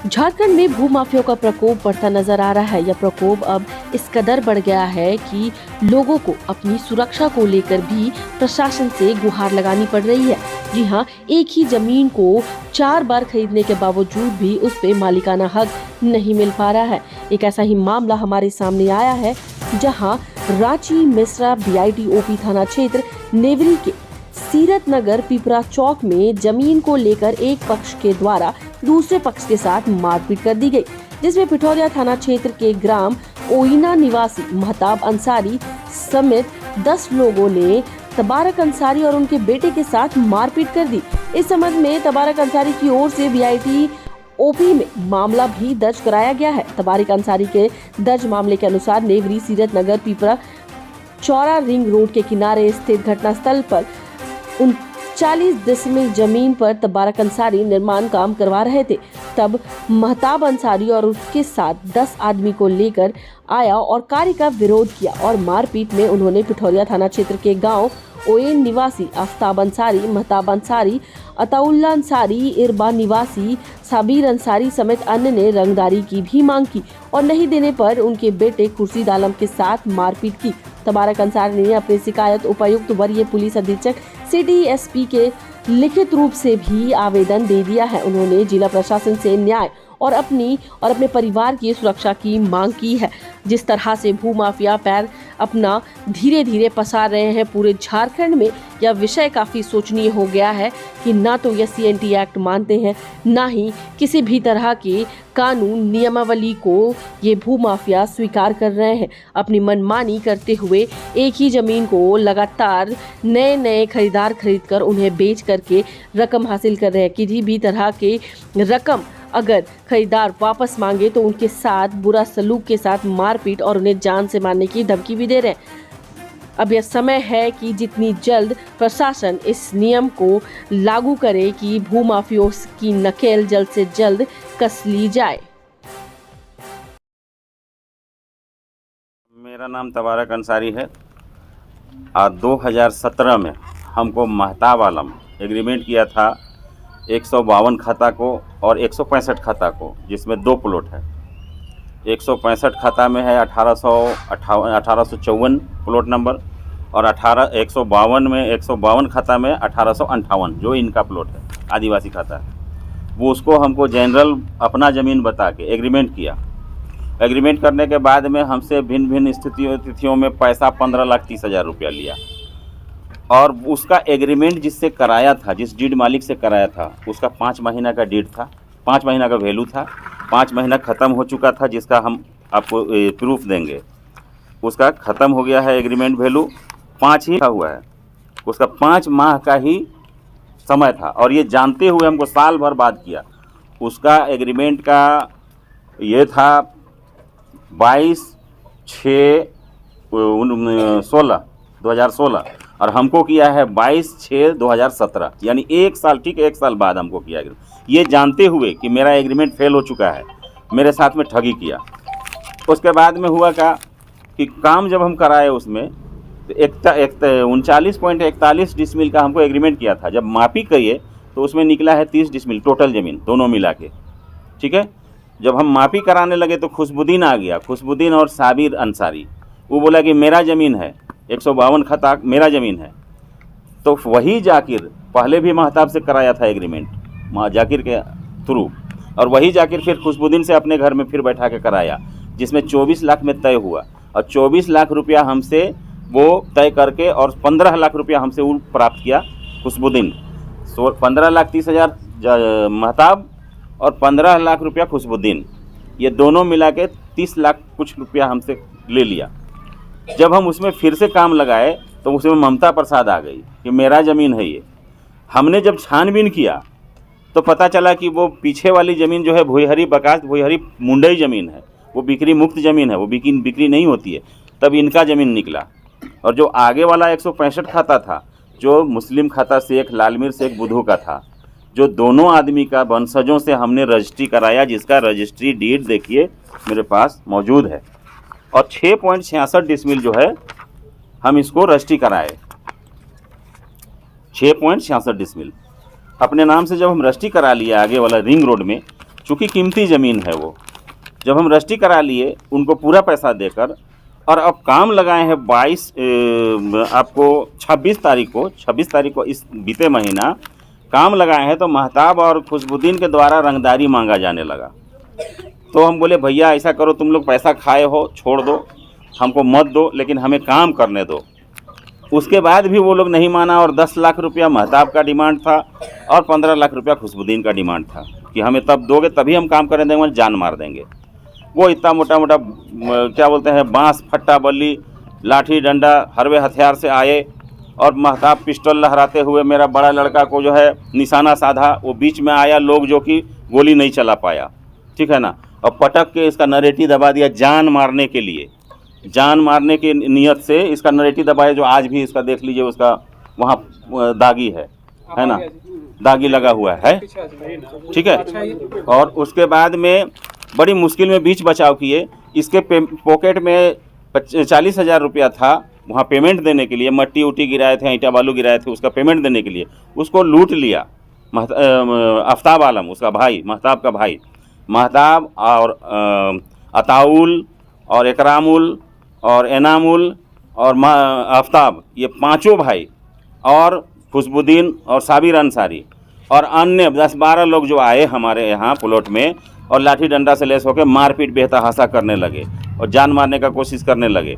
झारखंड में भूमाफियाओं का प्रकोप बढ़ता नजर आ रहा है। यह प्रकोप अब इस कदर बढ़ गया है कि लोगों को अपनी सुरक्षा को लेकर भी प्रशासन से गुहार लगानी पड़ रही है। जी हां, एक ही जमीन को 4 बार खरीदने के बावजूद भी उस पे मालिकाना हक नहीं मिल पा रहा है। एक ऐसा ही मामला हमारे सामने आया है, जहां रांची मिश्रा BITOP थाना क्षेत्र नेवरी के सीरत नगर पिपरा चौक में जमीन को लेकर एक पक्ष के द्वारा दूसरे पक्ष के साथ मारपीट कर दी गई, जिसमें पिठौरिया थाना क्षेत्र के ग्राम ओइना निवासी महताब अंसारी समेत 10 लोगों ने तबारक अंसारी और उनके बेटे के साथ मारपीट कर दी। इस संबंध में तबारक अंसारी की ओर से BITOP में मामला भी दर्ज कराया गया है। तबारक अंसारी के दर्ज मामले के अनुसार नेवरी सीरत नगर पिपरा चौरा रिंग रोड के किनारे स्थित घटनास्थल पर 39 डिसमिल जमीन पर तबारक अंसारी निर्माण काम करवा रहे थे। तब महताब अंसारी और उसके साथ 10 आदमी को लेकर आया और कार्य का विरोध किया और मारपीट में उन्होंने पिठौरिया थाना क्षेत्र के गांव ओएन निवासी आफ्ताब अंसारी, महताब अंसारी, अताउल्ला अंसारी, इरबा निवासी साबिर अंसारी समेत अन्य ने रंगदारी की भी मांग की और नहीं देने पर उनके बेटे खुर्शीद आलम के साथ मारपीट की। तबारक अंसारी ने अपनी शिकायत उपायुक्त वरीय पुलिस अधीक्षक सिटी SP के लिखित रूप से भी आवेदन दे दिया है। उन्होंने जिला प्रशासन से न्याय और अपने परिवार की सुरक्षा की मांग की है। जिस तरह से भूमाफिया पैर अपना धीरे धीरे पसार रहे हैं पूरे झारखंड में, यह विषय काफी सोचनीय हो गया है कि ना तो यह CNT एक्ट मानते हैं, ना ही किसी भी तरह के कानून नियमावली को ये भूमाफिया स्वीकार कर रहे हैं। अपनी मनमानी करते हुए एक ही जमीन को लगातार नए खरीदार खरीदकर उन्हें बेच करके रकम हासिल कर रहे हैं। किसी भी तरह के रकम अगर खरीदार वापस मांगे तो उनके साथ बुरा सलूक के साथ मारपीट और उन्हें जान से मारने की धमकी भी दे रहे हैं। अब यह समय है कि जितनी जल्द प्रशासन इस नियम को लागू करे कि भूमाफियों की नकेल जल्द से जल्द कस ली जाए। मेरा नाम तबारक अंसारी है। 2017 में हमको महताब आलम एग्रीमेंट किया था 152 खाता को और 165 खाता को, जिसमें 2 प्लॉट है। 165 खाता में है 1854 प्लॉट नंबर और 152 में 152 खाता में 1858 जो इनका प्लॉट है, आदिवासी खाता है। वो उसको हमको जनरल अपना ज़मीन बता के एग्रीमेंट किया। एग्रीमेंट करने के बाद में हमसे भिन्न भिन्न तिथियों में पैसा 15,30,000 रुपया लिया और उसका एग्रीमेंट जिससे कराया था, जिस डीड मालिक से कराया था, उसका 5 महीना का डीड था, 5 महीना का वैल्यू था। 5 महीना ख़त्म हो चुका था, जिसका हम आपको प्रूफ देंगे। उसका ख़त्म हो गया है एग्रीमेंट वैल्यू, 5 ही हुआ है। उसका 5 माह का ही समय था और ये जानते हुए हमको साल भर बाद किया। उसका एग्रीमेंट का ये था 22/6/2016 और हमको किया है 22/6/2017, यानी 1 साल, ठीक 1 साल बाद हमको किया गया। ये जानते हुए कि मेरा एग्रीमेंट फेल हो चुका है, मेरे साथ में ठगी किया। उसके बाद में हुआ क्या कि काम जब हम कराए उसमें तो 39.41 डिसमिल का हमको एग्रीमेंट किया था। जब मापी करिए तो उसमें निकला है 30 डिसमिल टोटल ज़मीन दोनों मिला के, ठीक है। जब हम मापी कराने लगे तो खुशबुद्दीन आ गया, खुशबुद्दीन और साबिर अंसारी। वो बोला कि मेरा ज़मीन है, 152 खाता मेरा ज़मीन है। तो वही जाकिर पहले भी महताब से कराया था एग्रीमेंट जाकिर के थ्रू, और वही जाकिर फिर खुशबुद्दीन से अपने घर में फिर बैठा के कराया, जिसमें 24 लाख में तय हुआ और 24 लाख रुपया हमसे वो तय करके और 15 लाख रुपया हमसे वो प्राप्त किया खुशबुद्दीन। 15,30,000 महताब और 15 लाख रुपया खुशबुद्दीन, ये दोनों मिला के 30 लाख कुछ रुपया हमसे ले लिया। जब हम उसमें फिर से काम लगाए तो उसमें ममता प्रसाद आ गई कि मेरा ज़मीन है ये। हमने जब छानबीन किया तो पता चला कि वो पीछे वाली ज़मीन जो है भुईहरी बकास भुईहरी मुंडई ज़मीन है, वो बिक्री मुक्त ज़मीन है, वो बिक्री नहीं होती है। तब इनका ज़मीन निकला और जो आगे वाला 165 खाता था, जो मुस्लिम खाता शेख लालमीर शेख बुधू का था, जो दोनों आदमी का वंशजों से हमने रजिस्ट्री कराया, जिसका रजिस्ट्री डीड देखिए मेरे पास मौजूद है। और 6.66 डिसमिल जो है हम इसको रजिस्ट्री कराए, 6.66 डिसमिल अपने नाम से जब हम रजिस्ट्री करा लिया आगे वाला रिंग रोड में, चूँकि कीमती ज़मीन है वो। जब हम रजिस्ट्री करा लिए उनको पूरा पैसा देकर, और अब काम लगाए हैं 26 तारीख को इस बीते महीना काम लगाए हैं, तो महताब और खुशबुद्दीन के द्वारा रंगदारी मांगा जाने लगा। तो हम बोले भैया ऐसा करो, तुम लोग पैसा खाए हो, छोड़ दो, हमको मत दो, लेकिन हमें काम करने दो। उसके बाद भी वो लोग नहीं माना, और 10 लाख रुपया महताब का डिमांड था और 15 लाख रुपया खुशबुद्दीन का डिमांड था कि हमें तब दोगे तभी हम काम करने देंगे, जान मार देंगे। वो इतना मोटा मोटा क्या बोलते हैं, बांस, फट्टा, बल्ली, लाठी, डंडा, हरवे हथियार से आए, और महताब पिस्टल लहराते हुए मेरा बड़ा लड़का को जो है निशाना साधा। वो बीच में आया लोग जो कि गोली नहीं चला पाया, ठीक है ना, और पटक के इसका नरेटी दबा दिया जान मारने के लिए। जान मारने की नीयत से इसका नरेटी दबाया, जो आज भी इसका देख लीजिए, उसका वहाँ दागी है ना, दागी लगा हुआ है, ठीक है। और उसके बाद में बड़ी मुश्किल में बीच बचाव किए। इसके पॉकेट में 40,000 रुपया था, वहाँ पेमेंट देने के लिए, मट्टी उट्टी गिराए थे, ईंटा बालू गिराए थे, उसका पेमेंट देने के लिए उसको लूट लिया। आफ्ताब आलम उसका भाई, महताब का भाई, महताब और अताउल और इकरामुल और एनामुल और आफ्ताब, ये पांचों भाई, और खुशबुद्दीन और साबिर अंसारी और अन्य 10-12 लोग जो आए हमारे यहाँ प्लॉट में, और लाठी डंडा से लेस होकर मारपीट बेतहाशा करने लगे और जान मारने का कोशिश करने लगे।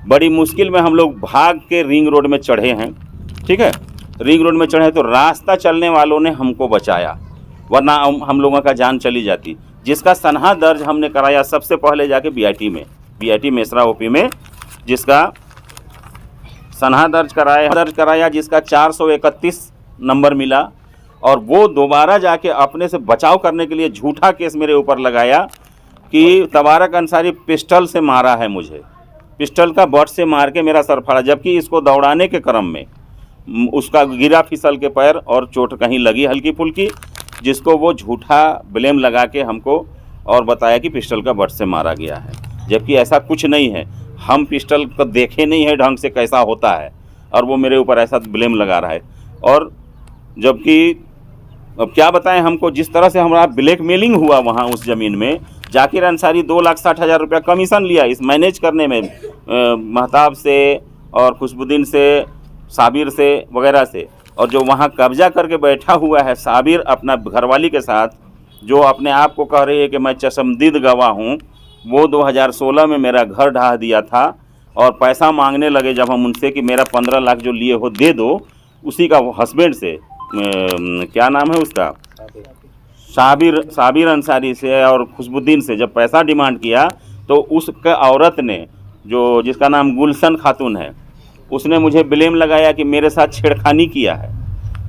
बड़ी मुश्किल में हम लोग भाग के रिंग रोड में चढ़े हैं, ठीक है। रिंग रोड में चढ़े तो रास्ता चलने वालों ने हमको बचाया, वरना हम लोगों का जान चली जाती। जिसका सनहा दर्ज हमने कराया सबसे पहले जाके बीआईटी मेसरा ओपी में, जिसका सनहा दर्ज कराया जिसका 431 नंबर मिला, और वो दोबारा जाके अपने से बचाव करने के लिए झूठा केस मेरे ऊपर लगाया कि तबारक अंसारी पिस्टल से मारा है मुझे, पिस्टल का बट से मार के मेरा सर फाड़ा, जबकि इसको दौड़ाने के क्रम में उसका गिरा फिसल के पैर और चोट कहीं लगी हल्की फुल्की, जिसको वो झूठा ब्लेम लगा के हमको और बताया कि पिस्टल का बट से मारा गया है, जबकि ऐसा कुछ नहीं है। हम पिस्टल को देखे नहीं है ढंग से कैसा होता है, और वो मेरे ऊपर ऐसा ब्लेम लगा रहा है। और जबकि अब क्या बताएं हमको, जिस तरह से हमारा ब्लैकमेलिंग हुआ वहाँ उस ज़मीन में, जाकिर अंसारी 2,60,000 रुपया कमीशन लिया इस मैनेज करने में, महताब से और खुशबुद्दीन से, साबिर से वगैरह से। और जो वहाँ कब्जा करके बैठा हुआ है साबिर अपना घरवाली के साथ, जो अपने आप को कह रही है कि मैं चशमदीद गवाह हूँ, वो 2016 में मेरा घर ढहा दिया था, और पैसा मांगने लगे जब हम उनसे कि मेरा 15 लाख जो लिए हो दे दो, उसी का हस्बैंड से, क्या नाम है उसका, साबिर अंसारी से और खुशबुद्दीन से जब पैसा डिमांड किया, तो उसका औरत ने, जो जिसका नाम गुलशन खातून है, उसने मुझे ब्लेम लगाया कि मेरे साथ छेड़खानी किया है,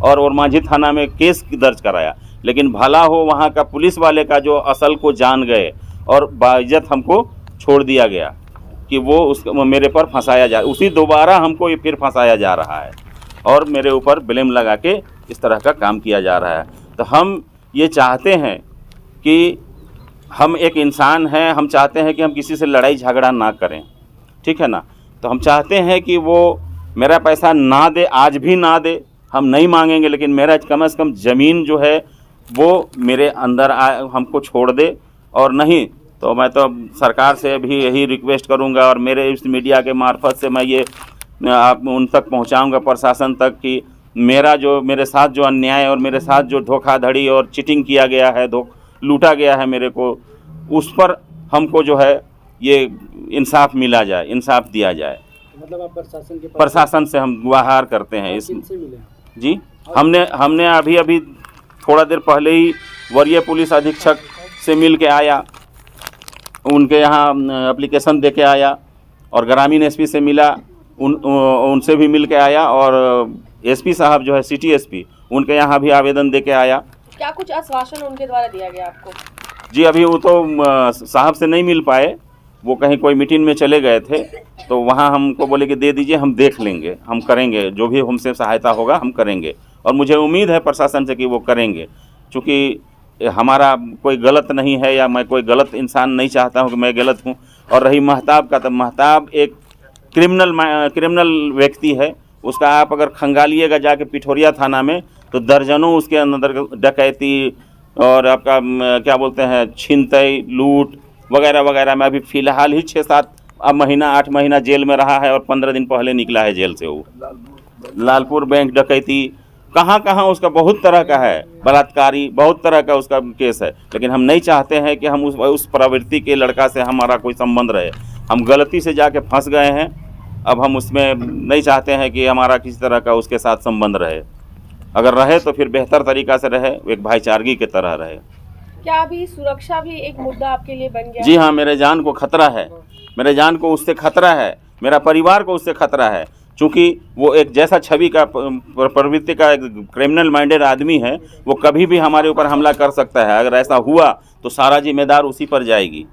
और मांझी थाना में केस दर्ज कराया। लेकिन भला हो वहाँ का पुलिस वाले का जो असल को जान गए, और बाइज्जत हमको छोड़ दिया गया कि वो मेरे पर फंसाया जा, उसी दोबारा हमको ये फिर फंसाया जा रहा है, और मेरे ऊपर ब्लेम लगा के इस तरह का काम किया जा रहा है। तो हम ये चाहते हैं कि हम एक इंसान हैं, हम चाहते हैं कि हम किसी से लड़ाई झगड़ा ना करें, ठीक है ना। तो हम चाहते हैं कि वो मेरा पैसा ना दे, आज भी ना दे, हम नहीं मांगेंगे, लेकिन मेरा कम से कम ज़मीन जो है वो मेरे अंदर हमको छोड़ दे। और नहीं तो मैं तो सरकार से भी यही रिक्वेस्ट करूंगा, और मेरे इस मीडिया के मार्फत से मैं ये आप उन तक पहुंचाऊंगा, प्रशासन तक, कि मेरे साथ जो अन्याय और मेरे साथ जो धोखाधड़ी और चीटिंग किया गया है, लूटा गया है मेरे को, उस पर हमको जो है ये इंसाफ मिला जाए, इंसाफ दिया जाए। मतलब आप प्रशासन से हम गुहार करते हैं। इस मिले जी हमने अभी थोड़ा देर पहले ही वरीय पुलिस अधीक्षक से मिल के आया, उनके यहाँ एप्लीकेशन दे के आया, और ग्रामीण एसपी से मिला, उनसे भी मिल के आया, और एसपी साहब जो है सिटी एसपी, उनके यहाँ भी आवेदन दे के आया। क्या कुछ आश्वासन उनके द्वारा दिया गया आपको? जी अभी वो तो साहब से नहीं मिल पाए, वो कहीं कोई मीटिंग में चले गए थे, तो वहाँ हमको बोले कि दे दीजिए, हम देख लेंगे, हम करेंगे, जो भी हमसे सहायता होगा हम करेंगे। और मुझे उम्मीद है प्रशासन से कि वो करेंगे, क्योंकि हमारा कोई गलत नहीं है, या मैं कोई गलत इंसान नहीं चाहता हूँ कि मैं गलत हूँ। और रही महताब का, तो महताब एक क्रिमिनल व्यक्ति है, उसका आप अगर खंगालिएगा जाके पिठोरिया थाना में, तो दर्जनों उसके अंदर डकैती, और आपका क्या बोलते हैं छीनताई, लूट वगैरह वगैरह में अभी फ़िलहाल ही 6-7 अब महीना 8 महीना जेल में रहा है और 15 दिन पहले निकला है जेल से वो। लालपुर बैंक डकैती, कहाँ कहाँ उसका बहुत तरह का है, बलात्कारी, बहुत तरह का उसका केस है। लेकिन हम नहीं चाहते हैं कि हम उस प्रवृत्ति के लड़का से हमारा कोई संबंध रहे। हम गलती से जाके फंस गए हैं, अब हम उसमें नहीं चाहते हैं कि हमारा किसी तरह का उसके साथ संबंध रहे। अगर रहे तो फिर बेहतर तरीक़ा से रहे, एक भाईचारगी की तरह रहे। क्या अभी सुरक्षा भी एक मुद्दा आपके लिए बन गया? जी हाँ, मेरे जान को खतरा है, मेरे जान को उससे खतरा है, मेरा परिवार को उससे खतरा है। चूँकि वो एक जैसा छवि का प्रवृत्ति का एक क्रिमिनल माइंडेड आदमी है, वो कभी भी हमारे ऊपर हमला कर सकता है। अगर ऐसा हुआ तो सारा जिम्मेदार उसी पर जाएगी।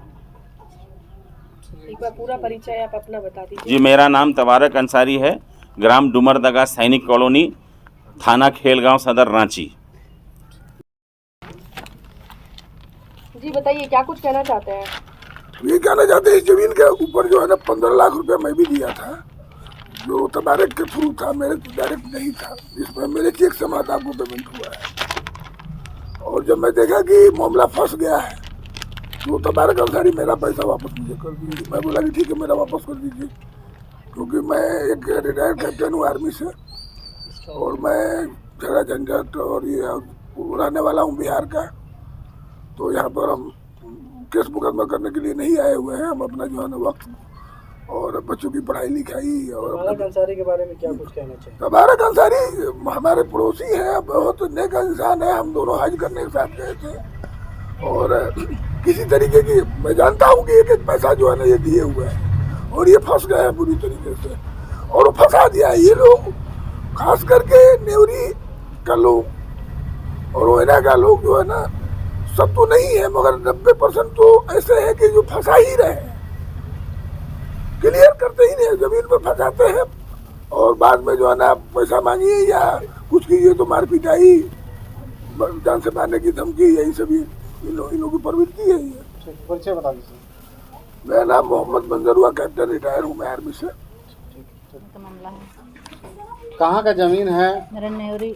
एक बार पूरा परिचय आप अपना बता दीजिए। जी, मेरा नाम तबारक अंसारी है, ग्राम डुमरदगा, सैनिक कॉलोनी, थाना खेलगांव, सदर, रांची। जी बताइए, क्या कुछ कहना चाहते हैं? ये कहना चाहते हैं, इस जमीन के ऊपर जो है ना 15 लाख रुपया मैं भी दिया था, जो तबारक के थ्रू था, मेरे तो डायरेक्ट नहीं था, जिसमें मेरे चेक से माता को पेमेंट हुआ है। और जब मैं देखा कि मामला फंस गया है तो तबारक अंसारी मेरा पैसा वापस मुझे कर दीजिए। मैं बोला कि ठीक है, मेरा वापस कर दीजिए, क्योंकि मैं एक रिटायर्ड कैप्टन हूँ आर्मी से और मैं झगड़ा झंझट और ये रहने वाला हूँ बिहार का। तो यहाँ पर हम केस मुकदमा करने के लिए नहीं आए हुए हैं। हम अपना जो है ना वक्त और बच्चों की पढ़ाई लिखाई और तबारक अंसारी के बारे में क्या कुछ कहना चाहिए? तबारक अंसारी हमारे पड़ोसी हैं, बहुत नेक इंसान है। हम दोनों हज करने के साथ गए थे और किसी तरीके की मैं जानता हूँ कि एक एक पैसा जो है ना ये दिए हुए हैं और ये फंस गए हैं बुरी तरीके से और वो फंसा दिया है। ये लोग खास करके नेवरी का लोग और ओयना का लोग जो है ना, सब तो नहीं है मगर 90% तो ऐसे हैं कि जो फंसा ही रहे हैं, क्लियर करते ही नहीं, जमीन पर फंसाते हैं और बाद में जो है ना पैसा मांगिए या कुछ कीजिए तो मार पिटाई, जान से मारने की धमकी, यही सभी इन लोगों की प्रवृत्ति है। ये परिचय बता दीजिए। मेरा नाम मोहम्मद मंजर हुआ, कैप्टन, रिटायर हूँ मैं आर्मी से। मामला है, कहाँ का जमीन है? मेरा नेवरी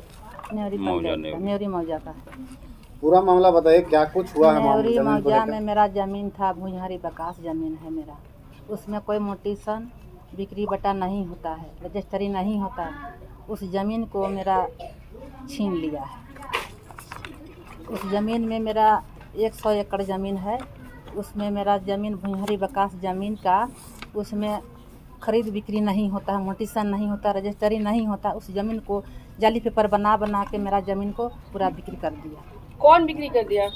मौजा का। पूरा मामला बताइए, क्या कुछ हुआ है? नेवरी मौजा में मेरा जमीन था, भुजहरी बकास जमीन है मेरा। उसमें कोई मोटिशन बिक्री बटा नहीं होता है, रजिस्ट्री नहीं होता है। उस ज़मीन को मेरा छीन लिया है। उस ज़मीन में मेरा 100 एकड़ ज़मीन है। उसमें मेरा ज़मीन भुजहरी बकास ज़मीन का, उसमें खरीद बिक्री नहीं होता है, मोटिशन नहीं होता, रजिस्ट्री नहीं होता। उस ज़मीन को जाली पेपर बना बना के मेरा ज़मीन को पूरा बिक्री कर दिया। कौन बिक्री कर दिया?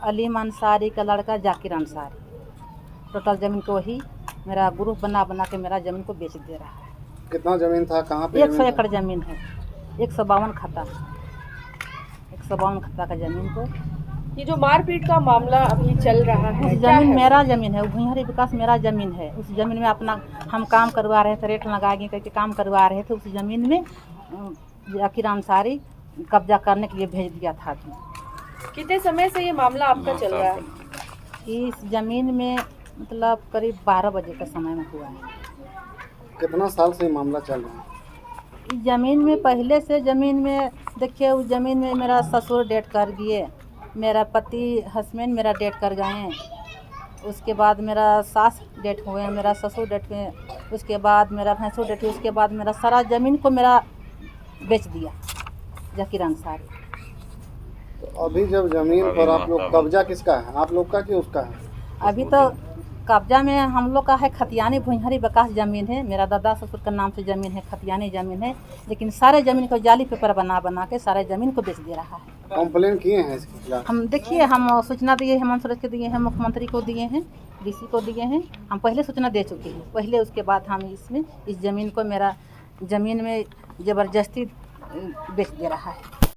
अलीम अंसारी का लड़का जाकिर अंसारी। टोटल ज़मीन को वही मेरा ग्रुप बना बना के मेरा ज़मीन को बेच दे रहा है। कितना जमीन था, कहाँ पे? 100 एकड़ ज़मीन है, 152 खता, 152 खता का ज़मीन को। ये जो मारपीट का मामला अभी चल रहा है, उस ज़मीन मेरा ज़मीन है, भुजहरी विकास मेरा ज़मीन है। उस ज़मीन में अपना हम काम करवा रहे थे, रेट लगाएंगे करके काम करवा रहे थे। उस ज़मीन में जाकिर अंसारी कब्जा करने के लिए भेज दिया था। कितने समय से ये मामला आपका चल रहा है? इस ज़मीन में मतलब करीब 12 बजे का समय में हुआ है। कितना साल से ये मामला चल रहा है? इस ज़मीन में पहले से ज़मीन में देखिए, उस ज़मीन में मेरा ससुर डेट कर गए, मेरा पति हस्बैंड मेरा डेट कर गए, उसके बाद मेरा सास डेट हुए, मेरा ससुर डेट हुए, उसके बाद मेरा भैंसुर डेट हुए, उसके बाद मेरा सारा ज़मीन को मेरा बेच दिया जाकिर अंसारी। तो अभी जब जमीन पर आप लोग, कब्जा किसका है, आप लोग का कि उसका है? अभी तो कब्जा में हम लोग का है, खतियानी भुजहरी बकास ज़मीन है। मेरा दादा ससुर का नाम से ज़मीन है, खतियानी ज़मीन है। लेकिन सारे ज़मीन को जाली पेपर बना बना के सारे ज़मीन को बेच दे रहा है। कंप्लेन किए हैं इसके खिलाफ? हम देखिए, हम सूचना दिए, हेमंत सोरेन को दिए हैं, मुख्यमंत्री को दिए हैं, डीसी को दिए हैं। हम पहले सूचना दे चुके हैं पहले। उसके बाद हम इसमें इस ज़मीन को, मेरा ज़मीन में ज़बरदस्ती बेच दे रहा है।